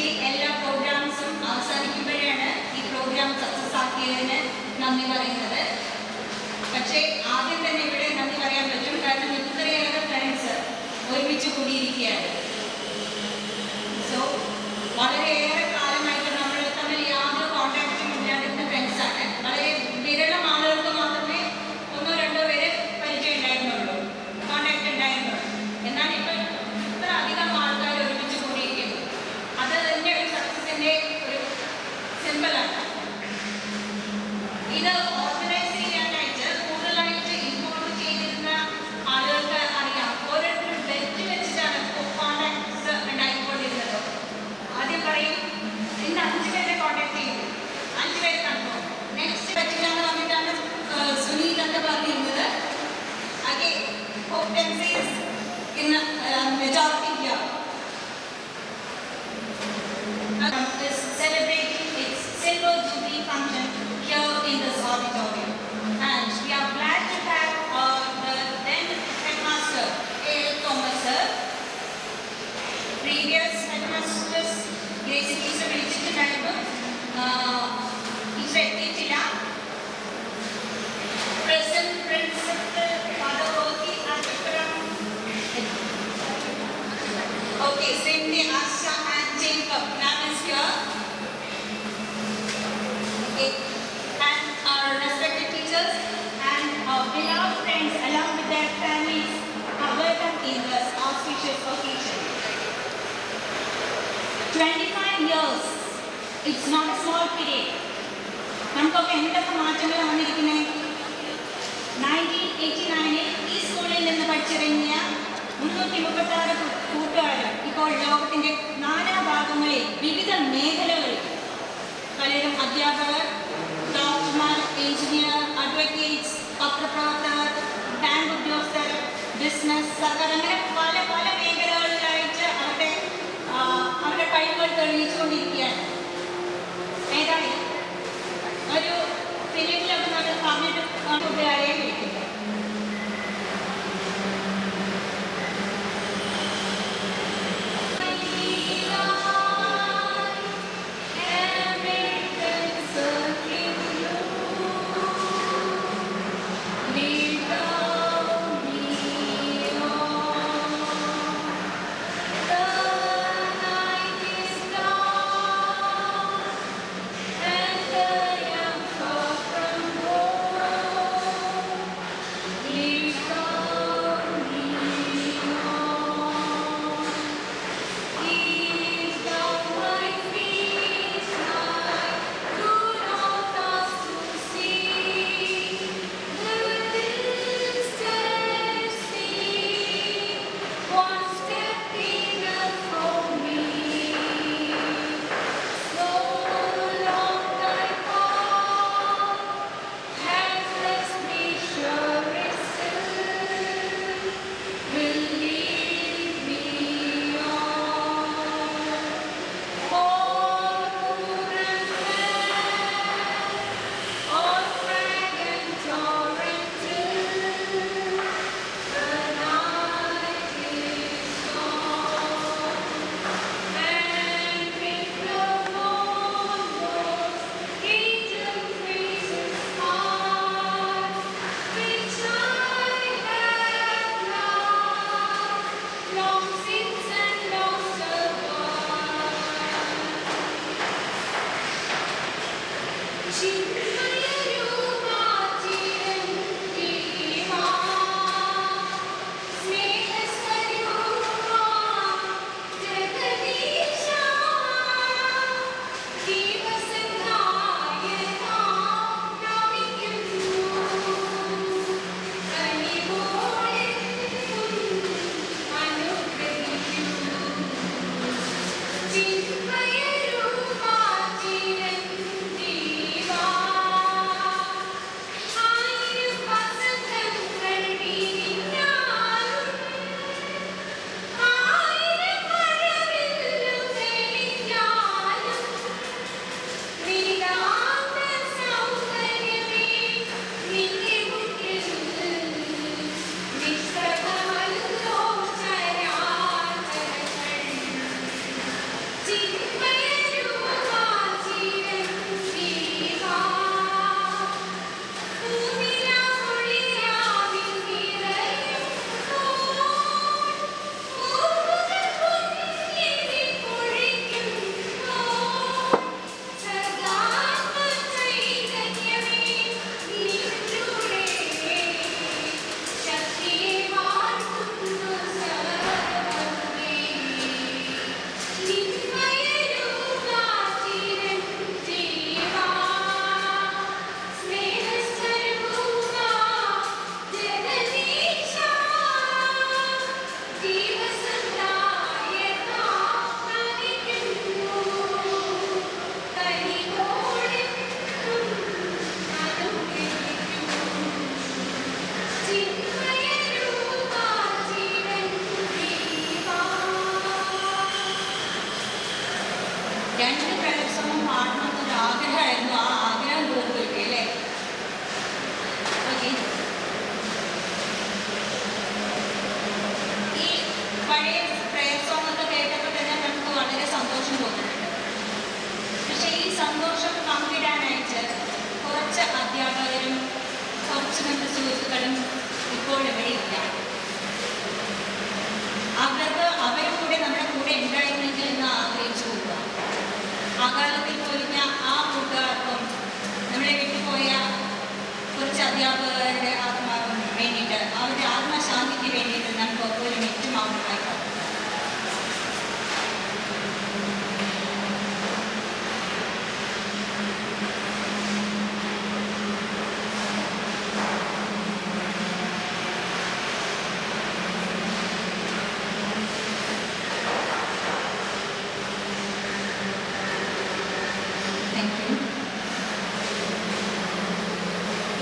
Actually എല്ലാ പ്രോഗ്രാംസും അവസാനിക്കുമ്പോഴാണ് ഈ programme success ആക്കിയതിന് നന്ദി പറയുന്നത്. പക്ഷേ ആദ്യം തന്നെ ഇവിടെ നന്ദി പറയാൻ പറ്റും, കാരണം ഇത്രയേറെ ഫ്രണ്ട്സ് ഒരുമിച്ച് കൂടിയിരിക്കുകയാണ്. സോ വളരെയേറെ കാലമായിട്ട് നമ്മൾ തമ്മിൽ യാതൊരു കോൺടാക്റ്റും ഇല്ലാതിരുന്ന ഫ്രണ്ട്സാണ്. വളരെ വിരളം ആളുകൾക്ക് മാത്രമേ ഒന്നോ രണ്ടോ പേര് പരിചയം ഉണ്ടായിരുന്നുള്ളൂ, കോൺടാക്റ്റ് ഉണ്ടായിരുന്നുള്ളൂ. എന്നാൽ ഇപ്പോൾ ഇത്ര അധികം ആൾക്കാർ ഒരുമിച്ച് കൂടിയിരിക്കുന്നു. അത് തന്നെ ഒരു സക്സസിൻ്റെ ഒരു സിമ്പിളാണ്. ഇത് ഓർഗനൈസ് ചെയ്യാനായിട്ട് കൂടുതലായിട്ട് ഇൻവോൾവ് ചെയ്തിരുന്ന ആളുകൾക്ക് അറിയാം, ഓരോരുത്തരും ബെറ്റ് വെച്ചിട്ടാണ് കോൺടാക്ട്സ് ഉണ്ടായിക്കൊണ്ടിരുന്നത്. ആദ്യം പറയും ഇന്ന് 5 പേരെ കോൺടാക്ട് ചെയ്തു, 5 പേര് കണ്ടു, നെക്സ്റ്റ് പറ്റില്ല എന്ന് പറഞ്ഞിട്ടാണ് സുനീൽ എന്ന് പറഞ്ഞിരുന്നത്. Again, hope tendencies in majority here is celebrating its silver jubilee function here in this auditorium, and we are glad to have the then headmaster A. Thomas sir, previous headmasters Gracie teacher വിളിച്ചിട്ടുണ്ടായിരുന്നു, teacher എത്തിയിട്ടില്ല. Present principal Father Roki Adipram. Okay, Cindy, Asha and Jacob now is here. Okay, and our respected teachers and our beloved friends along with their families are welcome in this auspicious occasion. 25 years, it's not a small period. നമുക്കൊക്കെ എന്തൊക്കെ മാറ്റങ്ങളാണ് വന്നിരിക്കുന്നത്. 1989 ഈ സ്കൂളിൽ നിന്ന് പഠിച്ചിറങ്ങിയ 336 കൂട്ടുകാരും ഇപ്പോൾ ലോകത്തിൻ്റെ നാനാഭാഗങ്ങളിൽ വിവിധ മേഖലകളിൽ പലരും അധ്യാപകർ, ഡോക്ടർമാർ, എഞ്ചിനീയർ, അഡ്വക്കേറ്റ്സ്, പത്രപ്രവർത്തകർ, ബാങ്ക് ഉദ്യോഗസ്ഥർ, ബിസിനസ്, സർക്കാർ, അങ്ങനെ പല പല മേഖലകളിലായിട്ട് അവരുടെ കഴിവുകൾ തെളിയിച്ചുകൊണ്ടിരിക്കുകയാണ്. ഏതായാലും ഒരു ഫിലിമിലൊക്കെ നമ്മൾ പറഞ്ഞിട്ട് കൂട്ടുകാരെ വിളിക്കുന്നത്. ആഗ്രഹമായിരുന്നു, ആ ആഗ്രഹം തീർത്തിരിക്കും അല്ലേ? ഓക്കെ, ഈ പഴയ പ്രയർ സോങ് ഒക്കെ കേട്ടപ്പോൾ തന്നെ നമുക്ക് വളരെ സന്തോഷം തോന്നുന്നുണ്ട്. പക്ഷേ ഈ സന്തോഷം പങ്കിടാനായിട്ട് കുറച്ച് അധ്യാപകരും കുറച്ച് നമ്മുടെ സുഹൃത്തുക്കളും ഇപ്പോൾ ഇവിടെ ഇല്ല. അവരും കൂടെ നമ്മുടെ കൂടെ ഉണ്ടായിരുന്നെങ്കിൽ എന്ന് ആഗ്രഹിച്ചു പോവുക. ആ കാലത്തിൽ പോയിരുന്ന ആ കൂട്ടുകാർക്കും നമ്മളെ വിട്ടുപോയ കുറച്ച് അധ്യാപകരുടെ ആത്മാവിന് വേണ്ടിയിട്ട്, അവരുടെ ആത്മശാന്തിക്ക് വേണ്ടിയിട്ട് നമുക്ക് ഒരു മിനിറ്റ് മൗനമായി കാണാം.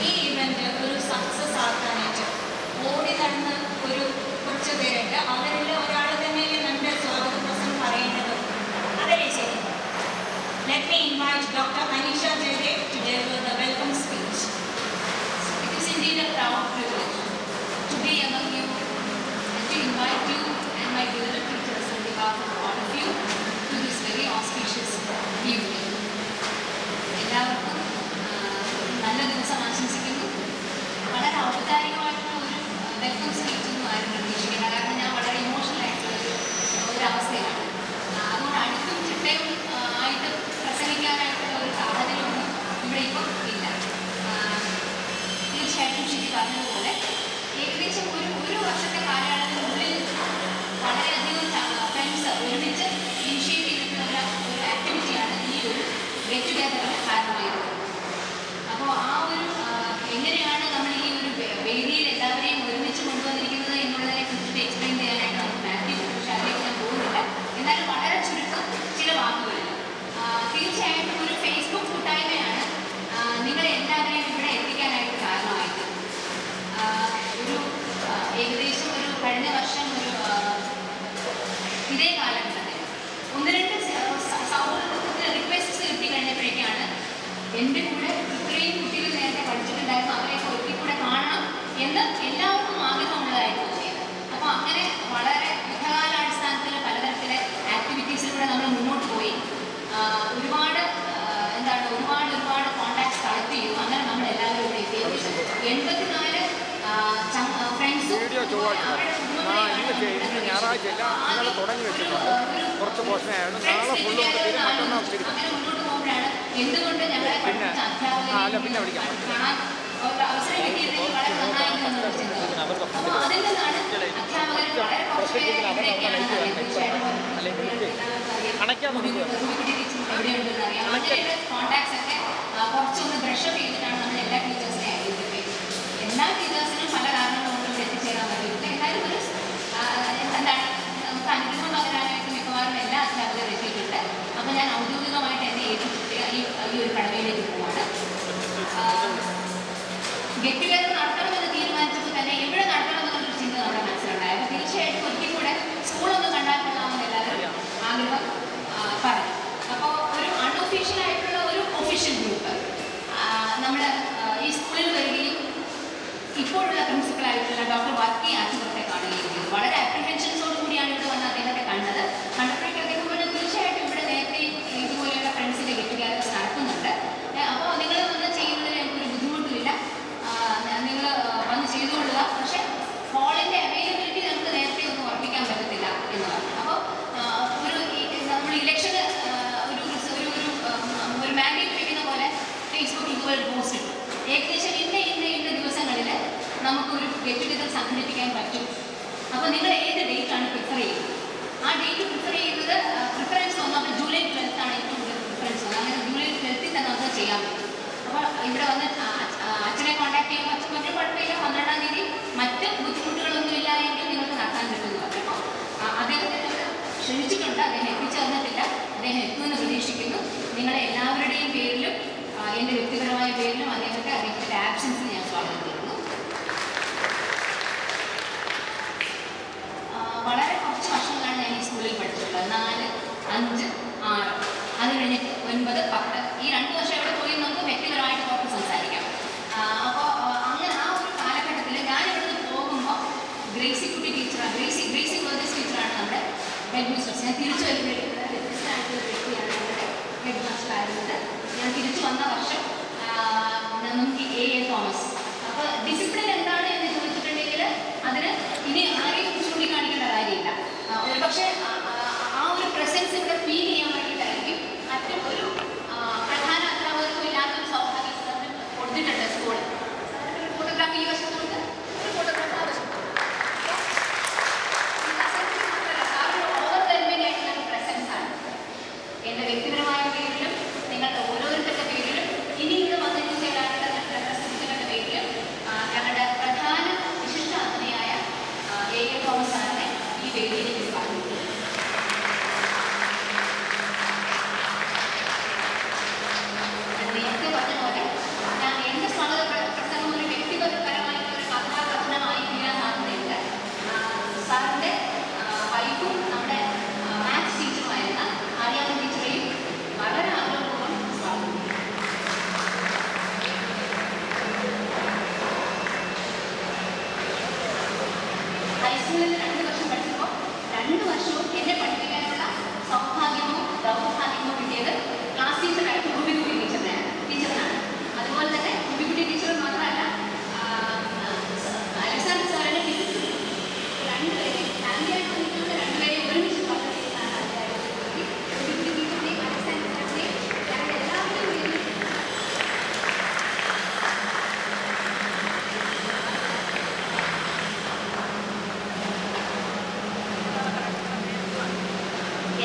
ഈ ഇവന്റ് ഒരു സക്സസ് ആക്കാനായിട്ട് ഓടി നടന്ന് കുറച്ച് പേരുണ്ട്. അവരിൽ ഒരാൾ തന്നെയല്ലേ നമ്മുടെ സ്വാഗത പ്രസംഗം പറയേണ്ടത്, അതല്ലേ ശരി? Let me invite Dr. Anisha Jaydev to deliver the welcome speech. It is indeed a proud privilege to be among you and to invite you and my beloved teachers on behalf of all of you to this very auspicious evening. എല്ലാവർക്കും നല്ല ദിവസം ആശംസിക്കുന്നു. വളരെ ഔപചാരികമായിട്ടുള്ള ഒരു welcome speech ഒന്നും ആരും പ്രതീക്ഷിക്കില്ല. കാരണം ഞാൻ വളരെ ഇമോഷണൽ ആയിട്ടുള്ള ഒരു അവസ്ഥയിലാണ്. അതുകൊണ്ട് അടുത്തും ചിട്ടയും ആയിട്ട് പ്രസംഗിക്കാനായിട്ടുള്ള ഒരു സാഹചര്യമൊന്നും ഇവിടെ ഇപ്പം ഇല്ല. തീർച്ചയായിട്ടും ശരി പറഞ്ഞതുപോലെ ഏകദേശം ഒരു വർഷത്തെ കാലയളവിനുള്ളിൽ വളരെയധികം ഫ്രണ്ട്സ് ഒരുമിച്ച് ഇനിഷ്യേറ്റ് ചെയ്തിട്ടുള്ള ഒരു ആക്ടിവിറ്റിയാണ് ഈ ഒരു ഗെറ്റ് ടുഗെദറിന് കാരണമായിരുന്നത്. അപ്പോൾ ആ ഒരു എങ്ങനെയാണ് നമ്മൾ ഈ ഒരു വേദിയിൽ എല്ലാവരെയും ഒരുമിച്ച് കൊണ്ടുവന്നിരിക്കുന്നത് എന്നുള്ളതിനെ കുറിച്ചിട്ട് എക്സ്പ്ലെയിൻ ചെയ്യാനായിട്ട് നമുക്ക് മാറ്റി, പക്ഷേ അതിലേക്ക് ഞാൻ പോകുന്നില്ല. എന്നാലും വളരെ ചുരുക്കം ചില വാക്കുകളിൽ തീർച്ചയായിട്ടും ഒരു ഫേസ്ബുക്ക് കൂട്ടായ്മയാണ് നിങ്ങളെ എല്ലാവരെയും ഇവിടെ എത്തിക്കാനായിട്ട് കാരണമായിട്ട്. ഒരു ഏകദേശം കഴിഞ്ഞ വർഷം ഇതേ കാലഘട്ടത്തിൽ ഒന്ന് രണ്ട് സൗഹൃദത്തിന് റിക്വസ്റ്റ് കിട്ടിക്കഴിഞ്ഞപ്പോഴേക്കാണ് എൻ്റെ കൂടെ ഇത്രയും കുട്ടികൾ നേരത്തെ പഠിച്ചിട്ടുണ്ടായിരുന്നു, അവരെയൊക്കെ ഒരിക്കൽ കൂടെ കാണണം എന്ന് എല്ലാവർക്കും ആഗ്രഹമുള്ളതായിട്ട് തോന്നിയത്. അപ്പോൾ അങ്ങനെ വളരെ യുദ്ധകാലാടിസ്ഥാനത്തിൽ പലതരത്തിലെ ആക്ടിവിറ്റീസിലൂടെ നമ്മൾ മുന്നോട്ട് പോയി. ഒരുപാട് കോൺടാക്ട്സ് കളക്ട് ചെയ്തു. അങ്ങനെ നമ്മൾ എല്ലാവരും ഇവിടെ എത്തി. 84 ഫ്രണ്ട്സും എന്തുകൊണ്ട് ഞങ്ങളെ പഠിപ്പിച്ച അധ്യാപകരെ കാണാൻ അവസരം കിട്ടിയിരുന്നെങ്കിൽ വളരെ നന്നായിരുന്നു. അപ്പോൾ അതിൽ നിന്നാണ് അധ്യാപകർ വളരെ കുറച്ച് പേര് എവിടെയൊക്കെയാണ് എവിടെയുണ്ടെന്ന് അറിയാം. അങ്ങനെയുള്ള കോൺടാക്ട്സ് ഒക്കെ കുറച്ചൊന്ന് ബ്രഷപ്പ് ചെയ്തിട്ടാണ് നമ്മൾ എല്ലാ ടീച്ചേഴ്സിനെ ഐഡന്റിഫൈ ചെയ്തത്. എല്ലാ ടീച്ചേഴ്സിനും പല കാരണങ്ങൾ കൊണ്ട് ഇവിടെ എത്തിച്ചേരാൻ പറ്റിയില്ല. എന്നാലും ഒരു എന്താണ് നമുക്ക് അനുഗ്രഹം പകരാനായിട്ട് മിക്കവാറും എല്ലാ അധ്യാപകരും എത്തിയിട്ടുണ്ട്. അപ്പോൾ ഞാൻ ഔദ്യോഗികമായിട്ട് എന്നെ ഏൽപ്പിച്ചിട്ട് ഈ ഒരു കടമയിലേക്ക് പോവാണ്. ഗെറ്റ് ടുഗെദർ നടത്തണമെന്ന് തീരുമാനിച്ചപ്പോൾ തന്നെ എവിടെ നടത്തണമെന്നുള്ളൊരു ചിന്ത നമ്മുടെ മനസ്സിലുണ്ടായി. അപ്പോൾ തീർച്ചയായിട്ടും ഒരിക്കൽ കൂടെ സ്കൂളൊന്ന് കണ്ടാൽ കൊള്ളാമെന്ന് എല്ലാവരും ആഗ്രഹം പറഞ്ഞു. അപ്പോൾ ഒരു അൺഒഫീഷ്യൽ ആയിട്ടുള്ള ഒരു ഒഫീഷ്യൽ ഗ്രൂപ്പ് നമ്മൾ ഈ സ്കൂളിൽ വരികയും ഇപ്പോഴുള്ള പ്രിൻസിപ്പലായിട്ടുള്ള ഡോക്ടർ വർക്കി ആശുപത്രിയെ കാണുകയും ചെയ്തു. വളരെ അപ്രിഹെൻഷൻസോട് കൂടിയാണ് ഇവിടെ വന്ന് അദ്ദേഹത്തെ കണ്ടത്. കണ്ടപ്പോഴേക്കും അദ്ദേഹം പറഞ്ഞു തീർച്ചയായിട്ടും ഇവിടെ നേരത്തെ ഇതുപോലെയുള്ള ഫ്രണ്ട്സിൻ്റെ ഗെറ്റ് ടുഗെദർ നടത്തുന്നുണ്ട്. അപ്പോൾ നിങ്ങൾ വന്ന് ചെയ്യുന്നതിന് എനിക്കൊരു ബുദ്ധിമുട്ടില്ല, നിങ്ങൾ വന്ന് ചെയ്തുകൊള്ളുക. പക്ഷേ ഹാളിൻ്റെ അവൈലബിലിറ്റി നമുക്ക് നേരത്തെ ഒന്നും ഉറപ്പിക്കാൻ പറ്റത്തില്ല എന്ന് പറഞ്ഞു. അപ്പോൾ നമ്മൾ ഇലക്ഷന് ഒരു മാൻഡേറ്റ് വയ്ക്കുന്ന പോലെ ഫേസ്ബുക്കിൽ ഇതുപോലെ പോസ്റ്റ് ഇട്ടു. ഏകദേശം ഇന്ന ദിവസങ്ങളിൽ നമുക്കൊരു ഗെറ്റ് ടുഗെദർ സംഘടിപ്പിക്കാൻ പറ്റും. അപ്പോൾ നിങ്ങൾ ഏത് ഡേറ്റാണ് പ്രിഫർ ചെയ്യുന്നത്? ആ ഡേറ്റ് പ്രിഫർ ചെയ്യുന്നത് പ്രിഫറൻസ് വന്നു. അപ്പോൾ ജൂലൈ 12th ആണ് ഏറ്റവും കൂടുതൽ പ്രിഫറൻസ് വന്നത്. അങ്ങനെ ജൂലൈ 12th തന്നെ നമുക്ക് ചെയ്യാൻ പറ്റും. അപ്പോൾ ഇവിടെ വന്ന് അച്ഛനെ കോൺടാക്ട് ചെയ്യുമ്പോൾ അച്ഛൻ മറ്റു കുഴപ്പമില്ല, 12ാം തീയതി മറ്റ് ബുദ്ധിമുട്ടുകളൊന്നും ഇല്ല എങ്കിൽ നിങ്ങൾക്ക് നടത്താൻ പറ്റുമെന്ന് പറഞ്ഞു. അപ്പോൾ അദ്ദേഹത്തെ ക്ഷണിച്ചിട്ടുണ്ട്, അദ്ദേഹം എത്തിച്ചേർന്നിട്ടില്ല. അദ്ദേഹം എത്തുമെന്ന് പ്രതീക്ഷിക്കുന്നു. നിങ്ങളെ എല്ലാവരുടെയും പേരിലും എൻ്റെ വ്യക്തിപരമായ പേരിലും അദ്ദേഹത്തിൻ്റെ ആബ്സൻസിൽ ഞാൻ സ്വാഗതം ചെയ്യുന്നു. വളരെ കുറച്ച് വർഷങ്ങളാണ് ഞാൻ ഈ സ്കൂളിൽ പഠിച്ചിട്ടുള്ളത്. 4, 5, 6, അത് കഴിഞ്ഞിട്ട് 9, 10 ഈ 2 വർഷം എവിടെ പോയി നമുക്ക് വ്യക്തിപരമായിട്ട് നമുക്ക് സംസാരിക്കാം. അപ്പോൾ അങ്ങനെ ആ ഒരു കാലഘട്ടത്തിൽ ഞാൻ ഇവിടുന്ന് പോകുമ്പോൾ ഗ്രേസി കുട്ടി ടീച്ചറാണ്, ഗ്രേസി വേർഡ്സ് ടീച്ചറാണ് നമ്മുടെ ഹെഡ് മിസ്റ്റേഴ്സ്. ഞാൻ തിരിച്ചു വരുമ്പോഴേക്കും വ്യത്യസ്തമായിട്ടുള്ള വ്യക്തിയാണ് നമ്മുടെ ഹെഡ് മാസ്റ്റർ ആയിരുന്നത്. ഞാൻ തിരിച്ചു വന്ന വർഷം നമുക്ക് എ തോമസ്. അപ്പോൾ ഡിസിപ്ലിൻ എന്താണ് എന്ന് ചോദിച്ചിട്ടുണ്ടെങ്കിൽ അതിന് ഇനി ആരെയും ചൂണ്ടിക്കാണിക്കേണ്ട കാര്യമില്ല. ഒരു പക്ഷേ ആ ഒരു പ്രസൻസ് ഇവിടെ ഫീൽ ചെയ്യാൻ വേണ്ടിയിട്ടായിരിക്കും മറ്റും ഒരു പ്രധാന അധ്യാപകർക്കും ഇല്ലാത്തൊരു സൗഭാഗ്യം സാറിന് കൊടുത്തിട്ടുണ്ട് സ്കൂൾ. ഫോട്ടോഗ്രാഫി ഈ വശത്തുണ്ട്, ഒരു ഫോട്ടോഗ്രാഫി ആ വശത്തുണ്ട്. സാറിന് ഓവർവെൽമിംഗ് പ്രസൻസ് ആണ്. എൻ്റെ വ്യക്തിപരമായ പേരിലും നിങ്ങളുടെ ഓരോരുത്തരുടെ പേരിലും ഇനി ഇവിടെ വന്നിട്ട് ചേരാനുള്ള പ്രസംഗിച്ചവരുടെ പേരിലും ഞങ്ങളുടെ പ്രധാന വിശിഷ്ട അതിഥിയായ എ തോമസ് സാറിനെ ഈ വേദിയിലേക്ക് സ്വാഗതം. നേരത്തെ പറഞ്ഞ പോലെ ഞാൻ എൻ്റെ സ്വാഗത പ്രസംഗം ഒരു വ്യക്തിപരമായിട്ടുള്ള ഒരു കഥാകഥനമായി തീരാൻ സാധ്യതയുണ്ട്. സാറിൻ്റെ വൈഫും നമ്മുടെ മാത്സ് ടീച്ചറുമായിരുന്ന ആര്യാമ ടീച്ചറെയും വളരെ ആഗ്രഹപൂർവ്വം സ്വാഗതം. ഹൈസ്കൂളിൽ 2 വർഷം പഠിച്ചപ്പോൾ 2 വർഷവും എന്നെ പഠിപ്പിക്കാനുള്ള സൗഭാഗ്യമോ ദൗർഭാഗ്യമോ കിട്ടിയത് ക്ലാസ് ടീച്ചറായിട്ട് കുബിക്കുട്ടി ടീച്ചറിനാണ്. അതുപോലെ തന്നെ കുബിക്കുട്ടി ടീച്ചർ മാത്രമല്ല അലക്സാണ്ടർ സാറിൻ്റെ ഫിസിക്സ് രണ്ടുപേരെയും ഫാമിലിയായിട്ട് വന്നിട്ടുള്ള രണ്ടുപേരെയും ഒരുമിച്ച് പങ്കെടുക്കുന്നതാണ്. കുബിക്കുട്ടി ടീച്ചറിനെയും അലക്സാണ്ടർ സാറിനെയും ഞങ്ങളുടെ എല്ലാവരുടെയും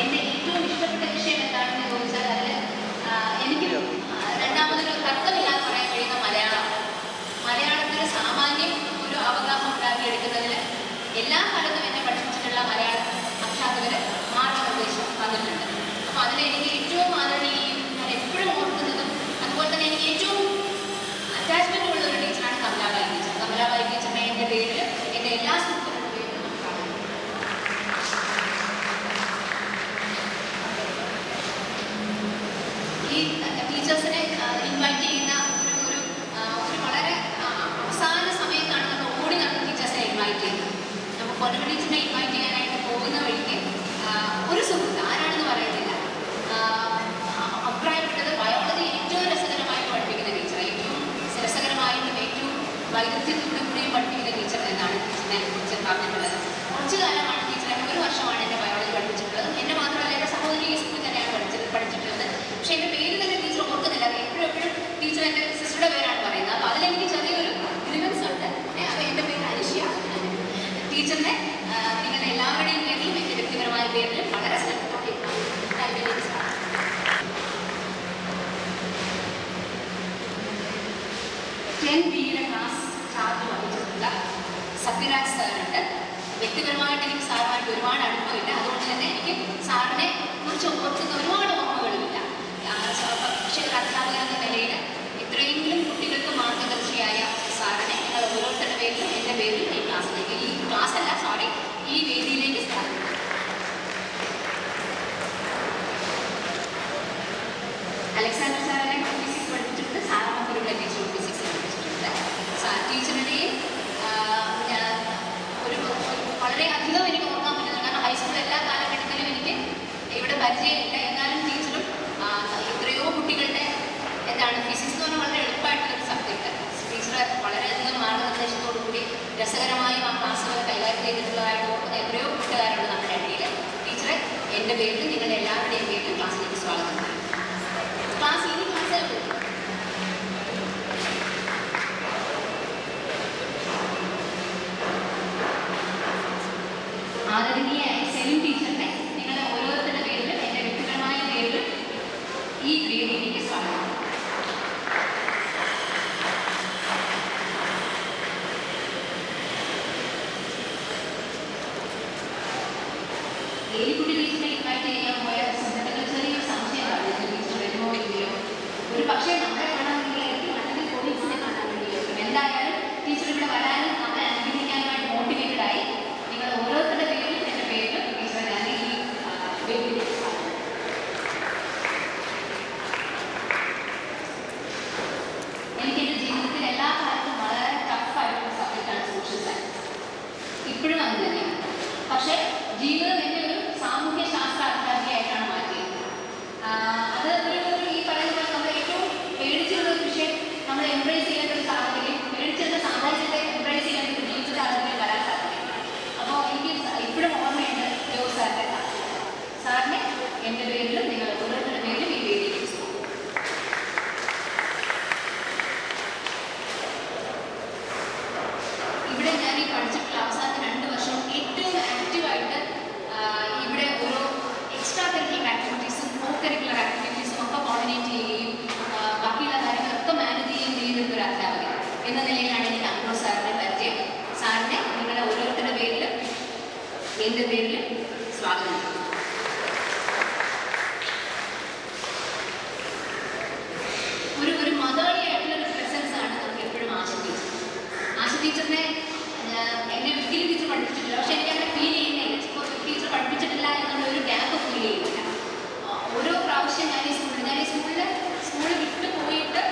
എൻ്റെ ഏറ്റവും ഇഷ്ടപ്പെട്ട വിഷയം എന്താണെന്ന് ചോദിച്ചാൽ അതിൽ എനിക്ക് രണ്ടാമതൊരു തർക്കമില്ലാതെ പറയാൻ കഴിയുന്ന മലയാളത്തിൽ സാമാന്യം ഒരു അവഗാഹം ഉണ്ടാക്കിയെടുക്കുന്നതിൽ എല്ലാ കാലത്തും എന്നെ പഠിപ്പിച്ചിട്ടുള്ള മലയാള അധ്യാപകർ മാർഗനിർദ്ദേശം തന്നിട്ടുണ്ട്. അപ്പോൾ അതിലെനിക്ക് ഏറ്റവും ആദരണീയയും ഞാൻ എപ്പോഴും ഓർക്കുന്നതും അതുപോലെ തന്നെ എനിക്ക് ഏറ്റവും അറ്റാച്ച്മെൻ്റ് ഉള്ള ഒരു ടീച്ചറാണ് കമലാബായി ടീച്ചർ. കമലാബായി ടീച്ചറിനെ എൻ്റെ പേരിൽ എൻ്റെ എല്ലാ സുഹൃത്തുക്കളുടെ പേരിൽ നമുക്ക് കാണാം. ഈ ടീച്ചേഴ്സിനെ ഇൻവൈറ്റ് ചെയ്യുന്ന ഒരു വളരെ അവസാന സമയത്താണ് നമ്മൾ ഓടി നടന്ന ടീച്ചേഴ്സിനെ ഇൻവൈറ്റ് ചെയ്യുന്നത്. നമ്മൾ പൊന്നമ്മ ടീച്ചറിനെ ഇൻവൈറ്റ് ചെയ്യാനായിട്ട് പോകുന്ന വഴിക്ക് ഒരു സുഹൃത്ത് ആരാണെന്ന് പറയുന്നില്ല അഭിപ്രായപ്പെട്ടത് ബയോളജി ഏറ്റവും രസകരമായിട്ട് പഠിപ്പിക്കുന്ന ടീച്ചർ, ഏറ്റവും രസകരമായിട്ടും ഏറ്റവും വൈദഗ്ധ്യത്തോടു കൂടിയും പഠിപ്പിക്കുന്ന ടീച്ചർ എന്നാണ് ടീച്ചർ പറഞ്ഞിട്ടുള്ളത്. കുറച്ചു കാലമാണ് ടീച്ചർ, 1 വർഷമാണ് എൻ്റെ ബയോളജി പഠിപ്പിച്ചിട്ടുള്ളത്. എൻ്റെ മാത്രമല്ല എൻ്റെ സഹോദരി ഈ സ്കൂളിൽ തന്നെയാണ് പഠിച്ചിട്ടുള്ളത്. പക്ഷേ എൻ്റെ പേര് തന്നെ ടീച്ചർ ഓർക്കുന്നില്ല. എപ്പോഴും ടീച്ചർ എൻ്റെ സിസ്റ്ററുടെ പേരാണ് പറയുന്നത്. അപ്പോൾ അതിലെനിക്ക് ചെറിയൊരു ഗ്രിവൻസ് ഉണ്ട്. അപ്പോൾ എൻ്റെ പേര് അനുഷ്യ. ടീച്ചറിനെ നിങ്ങളുടെ എല്ലാവരുടെയും പേരിലും എൻ്റെ വ്യക്തിപരമായ പേരിലും വളരെ സ്നേഹത്തോടെ ക്ലാസ് ചാർജ് വഹിച്ചിട്ടുള്ള സത്യരാജ് സാറുണ്ട്. വ്യക്തിപരമായിട്ട് എനിക്ക് സാറുമായിട്ട് ഒരുപാട് അടുപ്പമില്ല. അതുകൊണ്ട് തന്നെ എനിക്ക് സാറിനെ കുറിച്ച് ഓർക്കുന്ന ഒരുപാട് ഓർമ്മകളുമില്ല. പക്ഷേ ഒരു അധ്യാപകൻ എന്ന നിലയിൽ ഇത്രയെങ്കിലും കുട്ടികൾക്ക് മാർഗദർശിയായ സാറിനെ നിങ്ങൾ ഓരോരുത്തരുടെ പേരിലും എൻ്റെ പേരിലും ഈ ക്ലാസ്സിലേക്ക് ഈ വേദിയിലേക്ക് സ്വാഗതം. അലക്സാണ്ടർ സാറിനെ ഫിസിക്സ് പഠിപ്പിച്ചിട്ടുണ്ട്. സാറാമക്കുരുള്ള ടീച്ചർ ഫിസിക്സ് പഠിപ്പിച്ചിട്ടുണ്ട്. ടീച്ചറിനെയും ഒരു വളരെ അധികം എനിക്ക് ഓർക്കാൻ പറ്റുന്നത്, കാരണം ഹൈസ്കൂൾ എല്ലാ കാലഘട്ടത്തിലും എനിക്ക് ഇവിടെ പരിചയമില്ല. എന്നാലും ടീച്ചറും എത്രയോ കുട്ടികളുടെ ഫിസിക്സ് എന്ന് പറഞ്ഞാൽ വളരെ എളുപ്പമായിട്ടുള്ളൊരു സബ്ജക്റ്റ്. ടീച്ചർ വളരെയധികം മാർഗനിർദ്ദേശത്തോടു കൂടി രസകരമായും ആ ക്ലാസ്സുകൾ കൈകാര്യം ചെയ്തിട്ടുള്ളതായിട്ട് ഓർക്കുന്ന എത്രയോ കൂട്ടുകാരുണ്ട് നമ്മുടെ ഇടയിൽ. ടീച്ചറെ എൻ്റെ പേരിലും നിങ്ങളുടെ എല്ലാവരുടെയും പേരിലും ക്ലാസ്സിലേക്ക് സ്വാഗതം. ക്ലാസ് ഇനി ക്ലാസ്സിൽ ആദരണീയായ സെലിൻ ടീച്ചറിനെ നിങ്ങളുടെ ഓരോരുത്തരുടെ പേരിലും എൻ്റെ വ്യക്തിപരമായ പേരിലും ഈ വേദിയിലേക്ക് സ്വാഗതം. ഏലിക്കുട്ടി ടീച്ചറിനെ ഇൻവൈറ്റ് ചെയ്യാൻ പോയ സംഘടനകൾ ചെറിയൊരു സംശയമാണ്. ടീച്ചർ വരുമോ ഇല്ലയോ, ഒരു പക്ഷേ നമ്മളെ കാണാമെങ്കിൽ അല്ലെങ്കിൽ പോലീസിനെ കാണാൻ വേണ്ടിയോ. എന്തായാലും ടീച്ചർ ഇവിടെ വരാനും നമ്മളെ അനുഗ്രഹിക്കാനുമായിട്ട് മോട്ടിവേറ്റഡ് ആയി. നിങ്ങൾ ഓരോരുത്തരുടെ പേരിലും എൻ്റെ പേരിലും ടീച്ചറെ ഞാൻ ഈ വേദിയിലേക്ക് സ്വാഗതം. ഇപ്പോഴും അത് തന്നെയാണ്. പക്ഷേ ജീവിതം എന്നെ ഒരു സാമൂഹ്യ ശാസ്ത്ര അധ്യാപികയായിട്ടാണ് മാറ്റിയത്. അത് ഈ പറയുന്ന പോലെ നമ്മൾ ഏറ്റവും പേടിച്ചിരുന്ന ഒരു വിഷയം നമ്മൾ എംബ്രേസ് ചെയ്യേണ്ട ഒരു സാഹചര്യം, പേടിച്ചിരുന്ന സാഹചര്യത്തെ എംബ്രേസ് ചെയ്യേണ്ട ഒരു ജീവിത സാഹചര്യം വരാൻ സാധിക്കും. അപ്പോൾ എനിക്ക് ഇപ്പോഴും ഓർമ്മയുണ്ട് ജോസ് സാറിൻ്റെ സാറിനെ എൻ്റെ പേരിലും നിങ്ങൾ ഓരോരുത്തരുടെ പേരിലും ഈ വേദിയിൽ ഇവിടെ ഞാൻ ഈ പഠിച്ചിട്ടുള്ള അവസാനത്തെ 2 വർഷം ഏറ്റവും ആക്റ്റീവായിട്ട് ഇവിടെ ഓരോ എക്സ്ട്രാ കരിക്കുലർ ആക്ടിവിറ്റീസും കോ കരിക്കുലർ ആക്ടിവിറ്റീസും ഒക്കെ കോർഡിനേറ്റ് ചെയ്യുകയും ബാക്കിയുള്ള കാര്യങ്ങളൊക്കെ മാനേജ് ചെയ്യുകയും ചെയ്യുന്ന ഒരു അധ്യാപകൻ എന്ന നിലയിലാണ് എനിക്ക് അംബ്രോസ് സാറിനെ പരിചയം. സാറിനെ നിങ്ങളുടെ ഓരോരുത്തരുടെ പേരിലും എൻ്റെ പേരിലും സ്വാഗതം. ഒരു മദാളിയായിട്ടുള്ള ഒരു പ്രസൻസ് ആണ് നമുക്ക് എപ്പോഴും ആശ ടീച്ചർ. ആശ ടീച്ചറിനെ എന്നെ ഒരിക്കലും ടീച്ചർ പഠിപ്പിച്ചിട്ടില്ല, പക്ഷെ എനിക്ക് അങ്ങനെ ഫീൽ ചെയ്യുന്നില്ല. ഇപ്പോൾ ടീച്ചർ പഠിപ്പിച്ചിട്ടില്ല എന്നുള്ള ഒരു ഗ്യാപ്പ് ഫീൽ ചെയ്യുന്നില്ല. ഓരോ പ്രാവശ്യം ഞാൻ ഈ സ്കൂളിൽ വിട്ട് പോയിട്ട്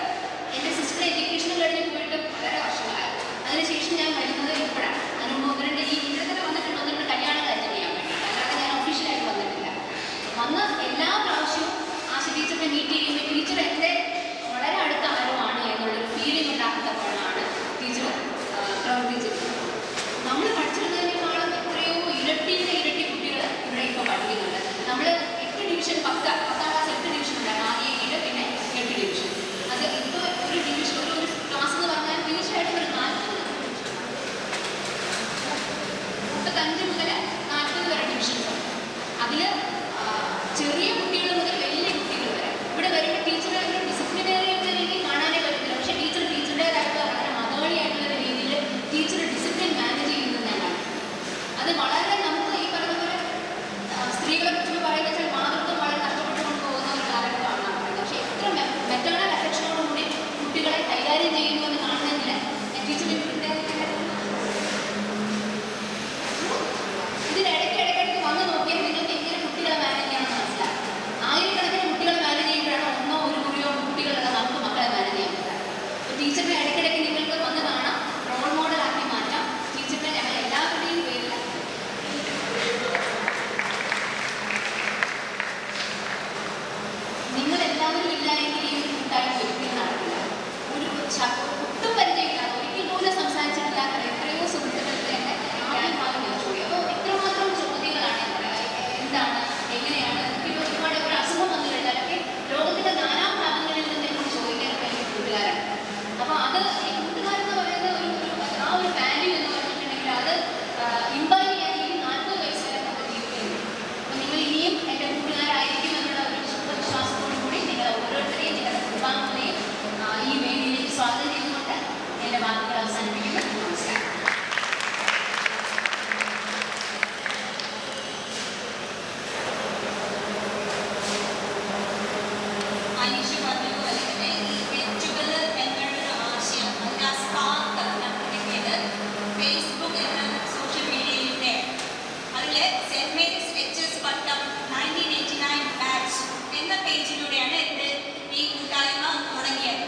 എൻ്റെ സിസ്റ്റർ എഡ്യൂക്കേഷൻ കഴിഞ്ഞ് പോയിട്ട് വളരെ വർഷങ്ങളായി. അതിനുശേഷം ഞാൻ വരുന്നത് ഇപ്പോഴാണ്. അതിന് 1-2 ഈ ഇവിടത്തിൽ വന്നിട്ടുണ്ട്, 1-2 കല്യാണം കാര്യം ചെയ്യാൻ വേണ്ടിയിട്ട്, അല്ലാതെ ഞാൻ ഒഫീഷ്യലായിട്ട് വന്നിട്ടില്ല. വന്ന എല്ലാ പ്രാവശ്യവും ആശ ടീച്ചറിനെ മീറ്റ് ചെയ്യുമ്പോൾ ടീച്ചർ എൻ്റെ വളരെ അടുത്ത ആരുമാണ് എന്നുള്ളൊരു ഫീലിംഗ് ഉണ്ടാക്കുന്നപ്പോഴാണ് ടീച്ചർ പ്രവർത്തിച്ചിരുന്നത്. നമ്മൾ പഠിച്ചിരുന്നതിനേക്കാളും എത്രയോ ഇരട്ടി കുട്ടികൾ ഇവിടെ ഇപ്പോൾ പഠിക്കുന്നുണ്ട്. നമ്മൾ 8 ഡിവിഷൻ 10ാം ക്ലാസ് 8 ഡിവിഷൻ ഉണ്ടായിരുന്നു. ആദ്യം 7, പിന്നെ 8 ഡിവിഷൻ. അത് ഇപ്പോൾ ഒരു ഡിവിഷൻ ഒരു ക്ലാസ് എന്ന് പറഞ്ഞാൽ തീർച്ചയായിട്ടും ഒരു 35 മുതൽ 40 വരെ ഡിവിഷൻസ് ഉണ്ട്. അതിൽ ചെറിയ കുട്ടികൾ മുതൽ വലിയ കുട്ടികൾ വരെ ഇവിടെ വരുമ്പോൾ ടീച്ചറെ ഒരു ഡിസിപ്ലിനറി എന്ന രീതിയിൽ കാണാനേ പറ്റത്തില്ല. പക്ഷേ ടീച്ചറുടേതായിട്ടുള്ള വളരെ മതവളിയായിട്ടുള്ള രീതിയിൽ ടീച്ചർ ഡിസിപ്ലിൻ മാനേജ് ചെയ്യുന്നത് ഞാൻ കാണും. അത് വളരെ നമുക്ക് ഈ പറഞ്ഞ പോലെ സ്ത്രീകളെ കുറിച്ച് പറയുന്ന വെച്ചാൽ മാതൃത്വം വളരെ നഷ്ടപ്പെട്ടുകൊണ്ട് പോകുന്ന ഒരു കാലഘട്ടമാണ് പറയുന്നത്. പക്ഷേ എത്ര മെറ്റേണൽ അഫെക്ഷനോടുകൂടി കുട്ടികളെ കൈകാര്യം ചെയ്യുന്നു എന്ന് കാണുന്നതിൽ ടീച്ചറിൻ്റെ ഇതിനിടയ്ക്കിടയ്ക്ക് വന്ന് നോക്കിയാൽ നിങ്ങൾക്ക് എങ്ങനെ കുട്ടികളെ മാനേജ് ചെയ്യണമെന്ന് മനസ്സിലാക്കും. ആയിരക്കണക്കിന് കുട്ടികളെ മാനേജ് ചെയ്യുമ്പോഴാണ് 1 1 മുറിയോ കുട്ടികളുള്ള നമുക്ക് മക്കളെ മാനേജ് ചെയ്യാൻ പറ്റുക. അപ്പോൾ ടീച്ചറിനെ ഇടയ്ക്കിടയ്ക്ക് നിങ്ങൾക്ക് വന്ന് കാണാം, റോൾ മോഡലാക്കി മാറ്റാം. ടീച്ചറിനെ ഞങ്ങൾ എല്ലാവരുടെയും പേരിൽ നിങ്ങളെല്ലാവരും ഇല്ല എങ്കിൽ ഈ ഒരു കൂട്ടായ്മ ഒരിക്കലും നടക്കില്ല. ഒട്ടും പരിചയമില്ലാത്ത, ഒരിക്കൽ പോലും സംസാരിച്ചിട്ടില്ലാത്ത എത്രയോ സുഹൃത്തുക്കളുടെ ഞാൻ ഭാഗം ചോദിച്ചു. അപ്പോൾ ഇത്രമാത്രം ചോദ്യങ്ങളാണ് എന്താണ്, എങ്ങനെയാണ്, ഒരുപാട് ഒരു അസുഖം വന്നു കഴിഞ്ഞാലൊക്കെ ലോകത്തിന്റെ നാനാ ഭാഗങ്ങളിൽ നിന്ന് എനിക്ക് ചോദിക്കാനൊക്കെ എനിക്ക് കൂട്ടുകാരാണ്. അപ്പോൾ അത് ഈ കൂട്ടുകാരെന്ന് പറയുന്ന ആ ഒരു വാല്യൂ എന്ന് പറഞ്ഞിട്ടുണ്ടെങ്കിൽ അത് ഇമ്പാക്ട് ചെയ്യാൻ ഇനി 40 വയസ്സ് വരെ നമുക്ക് ജീവിക്കുന്നുണ്ട്. അപ്പോൾ നിങ്ങൾ ഇനിയും എൻ്റെ കൂട്ടുകാരായിരിക്കും എന്നുള്ള ഒരു വിശ്വാസത്തോടു കൂടി നിങ്ങൾ ഓരോരുത്തരെയും നിങ്ങളുടെ കുടുംബാംഗങ്ങളെയും ഈ വേദിയിലേക്ക് സ്വാഗതം ചെയ്തുകൊണ്ട് എൻ്റെ വാക്കുകൾ അവസാനിപ്പിക്കുന്നു. നമസ്കാരം. അനീഷ പറഞ്ഞതുപോലെ തന്നെ ഈ വെച്ചുകൾ എന്നുള്ളൊരു ആശയം, അതിൻ്റെ ആ സ്പാർക്ക് നമുക്ക് കിട്ടിയത് ഫേസ്ബുക്ക് എന്ന സോഷ്യൽ മീഡിയയിലൂടെ. അതിൽ സെൻറ് മേരീസ് വെച്ചേഴ്സ് പട്ടം 1989 ബാച്ച് എന്ന പേജിലൂടെയാണ് ഈ കൂട്ടായ്മ തുടങ്ങിയത്.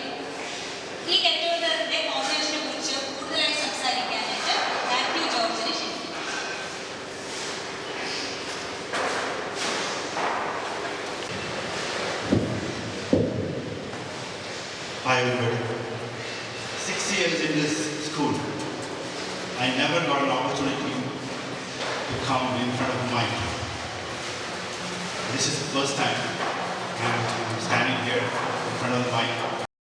ഈ ഗെറ്റ് ടുഗദറിന്റെ ഓർഗനൈസേഷനെ കുറിച്ച് കൂടുതലായി സംസാരിക്കാനായിട്ട് മാത്യു ജോർജിനെ ക്ഷണിക്കുന്നു. Hi everybody. 6 years in this school, I never got an opportunity to come in front of a mic. This is the first time I'm standing here in front of the mic.